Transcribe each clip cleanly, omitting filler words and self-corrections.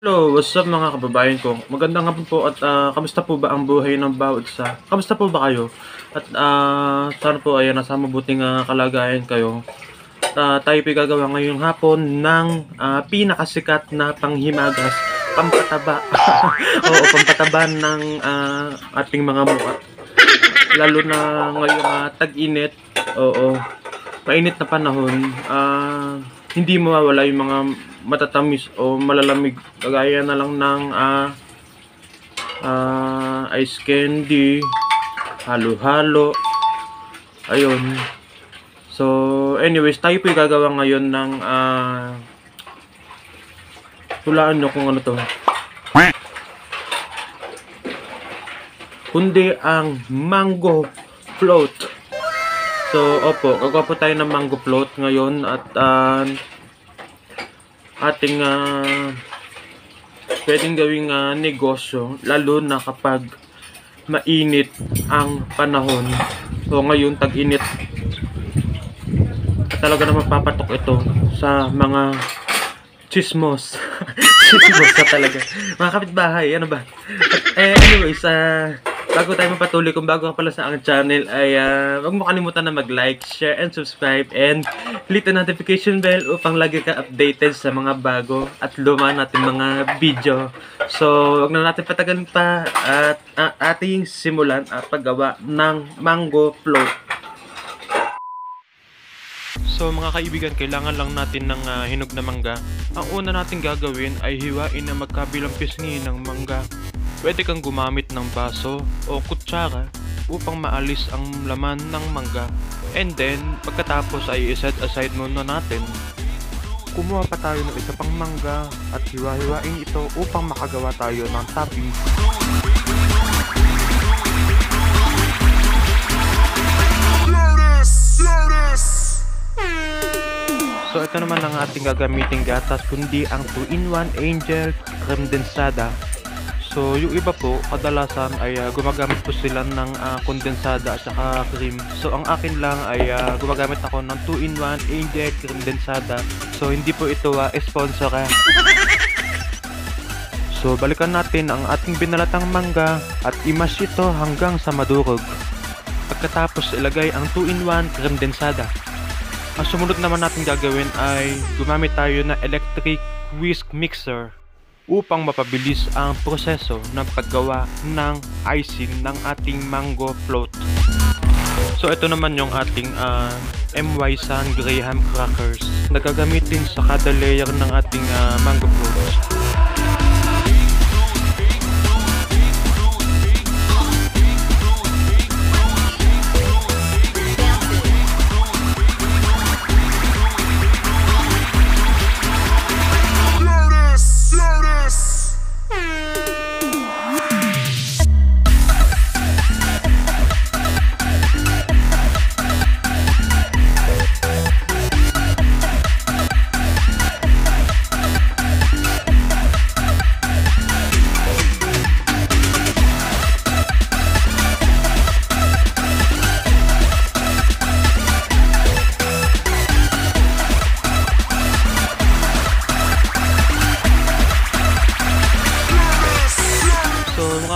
Hello, what's up mga kababayan ko? Magandang hapon po at kamusta po ba ang buhay ng bawat isa? Kamusta po ba kayo? At sana po ay nasa mabuting kalagayan kayo. Tayo po gagawa ngayong hapon ng pinakasikat na panghimagas, pampataba. Oo, pampataba ng ating mga mukha. Lalo na ngayong tag-init. Oo, mainit na panahon. Hindi mawawala yung mga matatamis o malalamig kagaya na lang ng ice candy, halo-halo, ayun. So anyways, tayo po gagawa ngayon ng hulaan nyo kung ano to, kundi ang mango float. So opo, gagawa po tayo ng mango float ngayon at ating pwedeng gawing negosyo lalo na kapag mainit ang panahon. So ngayon tag-init, talaga naman papatok ito sa mga chismos. Chismos na talaga mga kapitbahay, ano ba. Anyways, bago tayo mapatuloy, kung bago ka pala sa aking channel ay huwag mo kalimutan na mag-like, share, and subscribe, and click the notification bell upang lagi ka updated sa mga bago at luma natin mga video. So huwag na natin patagalin pa at ating simulan at paggawa ng mango float. So mga kaibigan, kailangan lang natin ng hinog na mangga. Ang una natin gagawin ay hiwain na magkabilang pisngi ng mangga. Pwede kang gumamit ng baso o kutsara upang maalis ang laman ng mangga. And then, pagkatapos ay i-set aside muna natin. Kumuha pa tayo ng isa pang mangga at hiwa-hiwain ito upang makagawa tayo ng topping. So ito naman ang ating gagamiting gatas, kundi ang 2-in-1 Angel Condensada. So yung iba po, kadalasan ay gumagamit po sila ng kondensada at saka cream. So ang akin lang ay gumagamit ako ng 2-in-1 Angel Condensada. So hindi po ito sponsor . So balikan natin ang ating binalatang mangga at i-mash ito hanggang sa madurog. Pagkatapos ilagay ang 2-in-1 Condensada. Ang sumunod naman natin gagawin ay gumamit tayo ng electric whisk mixer upang mapabilis ang proseso ng paggawa ng icing ng ating mango float. So ito naman yung ating MY San Graham crackers na gagamitin sa kada layer ng ating mango float.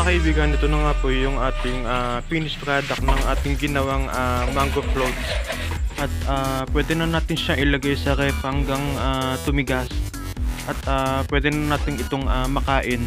Kaibigan, ito na nga po yung ating finished product ng ating ginawang mango float. At pwede na natin siya ilagay sa ref hanggang tumigas. At pwede na natin itong makain.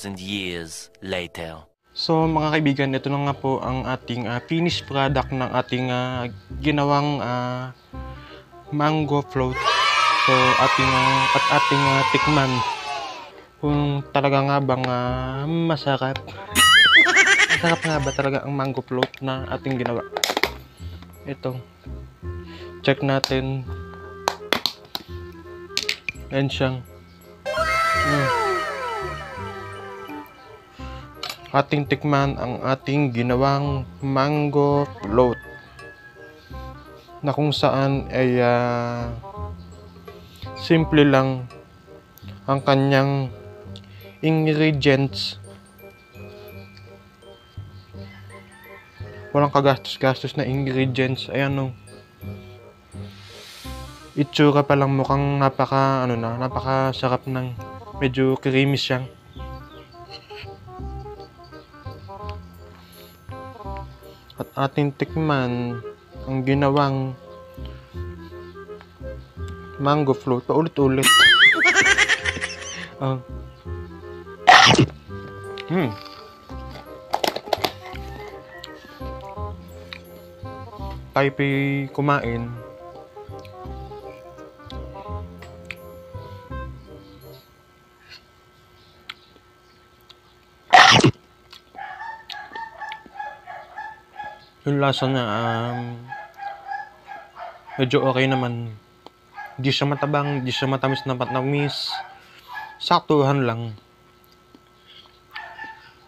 Years later. So mga kaibigan, ito na nga po ang ating finished product ng ating ginawang mango float. So ating tikman kung talaga nga bang masarap. Masarap nga ba talaga ang mango float na ating ginawa. Ito, check natin. Yan siyang ating tikman ang ating ginawang mango float na kung saan ay Simple lang ang kanyang ingredients. Walang kagastos-gastos na ingredients. Ayan o. Itsura pa lang mukhang napaka-sarap ng medyo creamy siyang. At ating tikman ang ginawang mango float. Paulit-ulit. Tayo pa'y kumain. Yung lasa niya, medyo okay naman. Hindi siya matabang, hindi siya matamis na matamis. Saktuhan lang.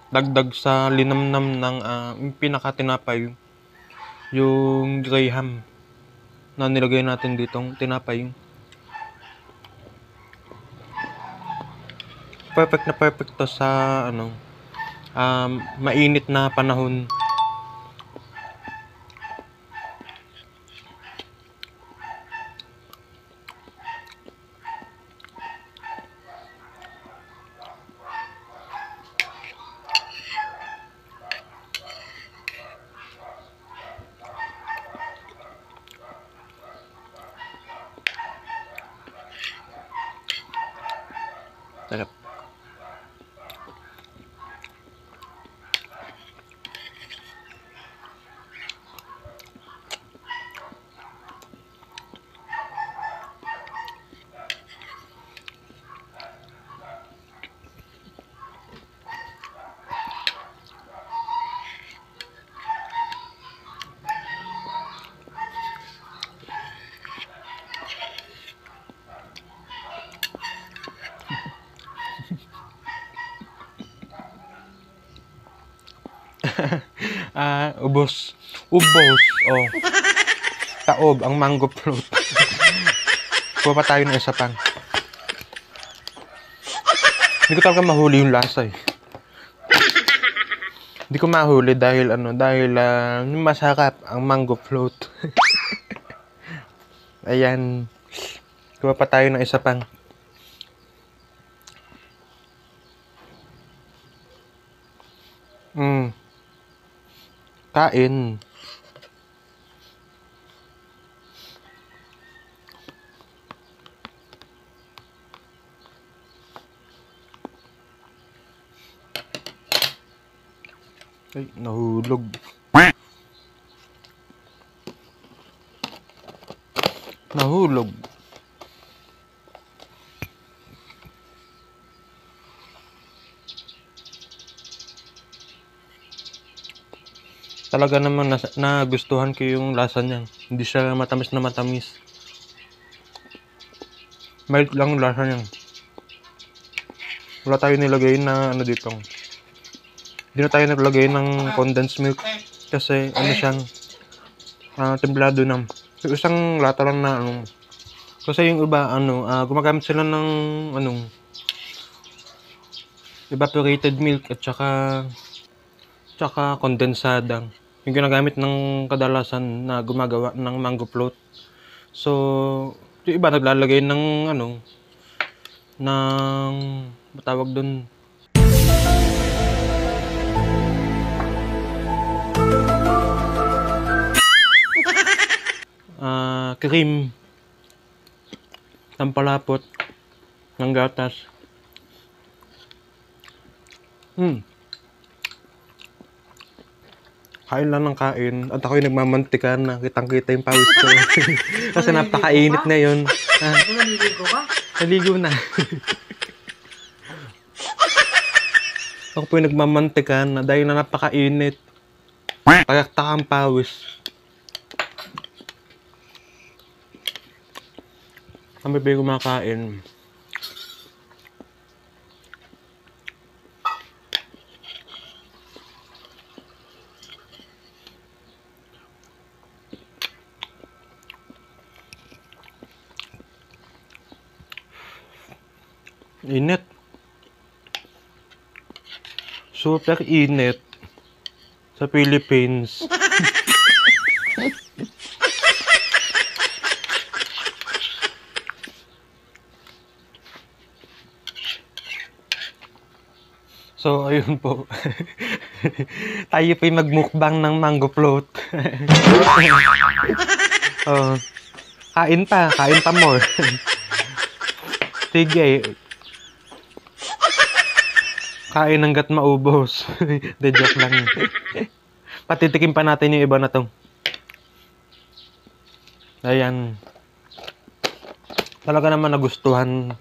Dagdag sa linamnam ng pinakatinapay, yung graham na nilagay natin ditong tinapay. Perfect na perfect to sa mainit na panahon. Sarap. Ubos. Oh. Taob ang mango float. Kuha pa tayo ng isa pang. Hindi ko talaga mahuli yung lasa eh. Hindi ko mahuli dahil masarap ang mango float. Ayan. Kuha pa tayo ng isa pang. Kain. Ay, nahulog. Nahulog. Talaga naman nagustuhan ko yung lasa niya. Hindi siya matamis na matamis. Mild lang yung lasa niya. Wala tayo nilagay na dito. Hindi na tayo naglagay ng condensed milk. Kasi siyang templado na. Yung isang lata lang na kasi yung iba gumagamit sila ng evaporated milk at saka kondensada. Yung ginagamit ng kadalasan na gumagawa ng mango float. So, yung iba naglalagay ng matawag doon. Cream. Tampalapot ng gatas. Kain lang ng kain at ako'y nagmamantika na kitang-kita yung pawis ko. Kasi napakainit na yun. Naligo ka? Naligo na. Ako po yung nagmamantika na dahil na napakainit. Kayakta ang pawis. Kami ba yung kumakain? Init. Super init sa Philippines. So, ayun po. Tayo po'y magmukbang ng mango float. Oh, kain pa more. Sige. Kain hanggat maubos. De joke lang. Patitikim pa natin yung iba na to. Ayan. Talaga naman nagustuhan.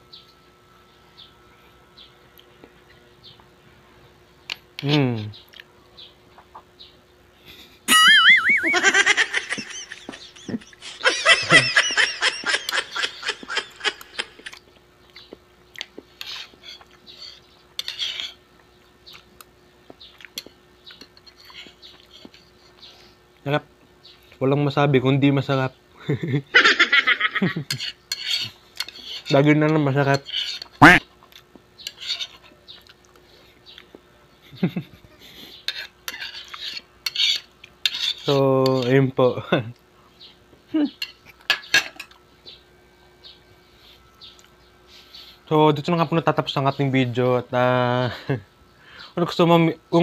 Sarap. Walang masabi kung di masarap. Lagi na lang masarap. So, ayun po. So, dito na nga po natatapos ang ating video at kung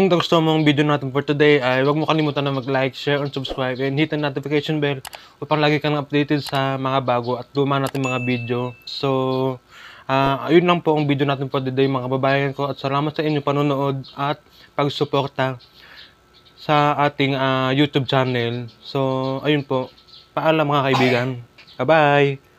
gusto mong video natin for today ay huwag mo kalimutan na mag-like, share, and subscribe and hit the notification bell upang lagi kang updated sa mga bago at luma natin mga video. So, ayun lang po ang video natin for today mga kababayan ko at salamat sa inyong panonood at pagsuporta sa ating YouTube channel. So, ayun po. Paalam mga kaibigan. Bye-bye!